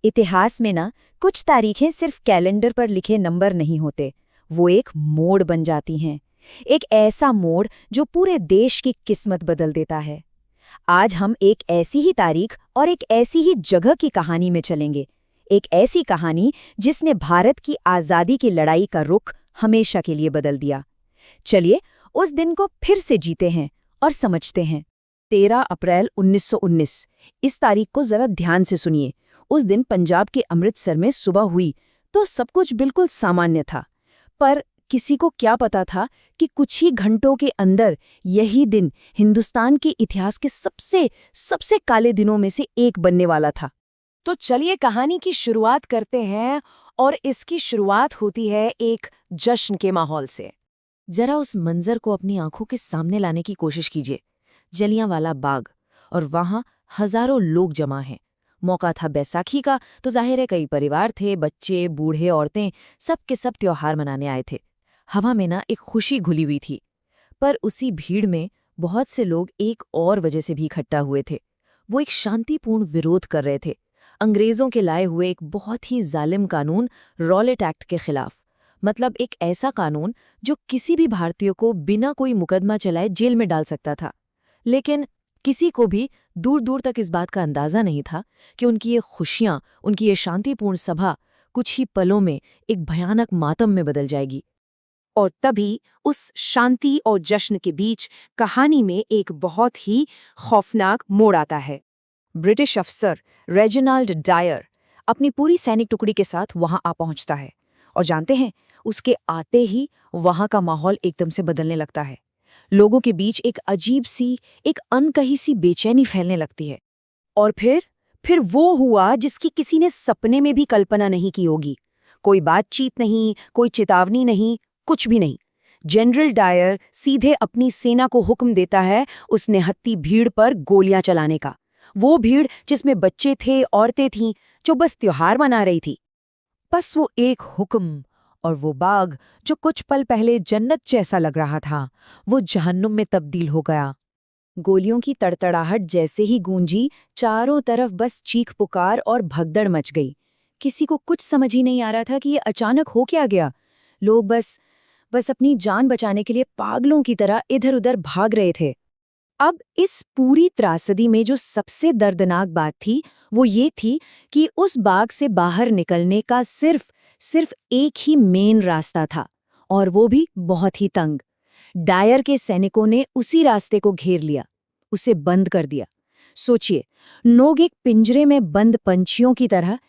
इतिहास में ना कुछ तारीखें सिर्फ कैलेंडर पर लिखे नंबर नहीं होते, वो एक मोड़ बन जाती हैं। एक ऐसा मोड़ जो पूरे देश की किस्मत बदल देता है। आज हम एक ऐसी ही तारीख और एक ऐसी ही जगह की कहानी में चलेंगे। एक ऐसी कहानी जिसने भारत की आज़ादी की लड़ाई का रुख हमेशा के लिए बदल दिया। चलिए उस दिन को फिर से जीते हैं और समझते हैं। 13 अप्रैल 1919। इस तारीख को जरा ध्यान से सुनिए। उस दिन पंजाब के अमृतसर में सुबह हुई तो सब कुछ बिल्कुल सामान्य था, पर किसी को क्या पता था कि कुछ ही घंटों के अंदर यही दिन हिंदुस्तान के इतिहास के सबसे सबसे काले दिनों में से एक बनने वाला था। तो चलिए कहानी की शुरुआत करते हैं, और इसकी शुरुआत होती है एक जश्न के माहौल से। जरा उस मंजर को अपनी आंखों के सामने लाने की कोशिश कीजिए। जलियांवाला बाग, और वहां हजारों लोग जमा हैं। मौका था बैसाखी का, तो जाहिर है कई परिवार थे, बच्चे, बूढ़े, औरतें, सब के सब त्योहार मनाने आए थे। हवा में ना एक खुशी घुली हुई थी। पर उसी भीड़ में बहुत से लोग एक और वजह से भी इकट्ठा हुए थे। वो एक शांतिपूर्ण विरोध कर रहे थे, अंग्रेजों के लाए हुए एक बहुत ही जालिम कानून, रॉलेट एक्ट के खिलाफ। मतलब एक ऐसा कानून जो किसी भी भारतीय को बिना कोई मुकदमा चलाए जेल में डाल सकता था। लेकिन किसी को भी दूर दूर तक इस बात का अंदाजा नहीं था कि उनकी ये खुशियां, उनकी ये शांतिपूर्ण सभा कुछ ही पलों में एक भयानक मातम में बदल जाएगी। और तभी उस शांति और जश्न के बीच कहानी में एक बहुत ही खौफनाक मोड़ आता है। ब्रिटिश अफसर रेजिनाल्ड डायर अपनी पूरी सैनिक टुकड़ी के साथ वहां आ पहुंचता है, और जानते हैं, उसके आते ही वहां का माहौल एकदम से बदलने लगता है। लोगों के बीच एक अजीब सी, एक अनकही सी बेचैनी फैलने लगती है। और फिर वो हुआ जिसकी किसी ने सपने में भी कल्पना नहीं की होगी। कोई बातचीत नहीं, कोई चेतावनी नहीं, कुछ भी नहीं। जनरल डायर सीधे अपनी सेना को हुक्म देता है उस निहत्ती भीड़ पर गोलियां चलाने का। वो भीड़ जिसमें बच्चे थे, औरतें थीं, जो बस त्योहार मना रही थी। बस वो एक हुक्म, और वो बाग जो कुछ पल पहले जन्नत जैसा लग रहा था, वो जहन्नुम में तब्दील हो गया। गोलियों की तड़तड़ाहट जैसे ही गूंजी, चारों तरफ बस चीख पुकार और भगदड़ मच गई। किसी को कुछ समझ ही नहीं आ रहा था कि ये अचानक हो क्या गया। लोग बस अपनी जान बचाने के लिए पागलों की तरह इधर-उधर भाग रहे थे। अब इस पूरी त्रासदी में जो सबसे दर्दनाक बात थी, वो ये थी कि उस बाग से बाहर निकलने का सिर्फ एक ही मेन रास्ता था, और वो भी बहुत ही तंग। डायर के सैनिकों ने उसी रास्ते को घेर लिया, उसे बंद कर दिया। सोचिए, लोग एक पिंजरे में बंद पंछियों की तरह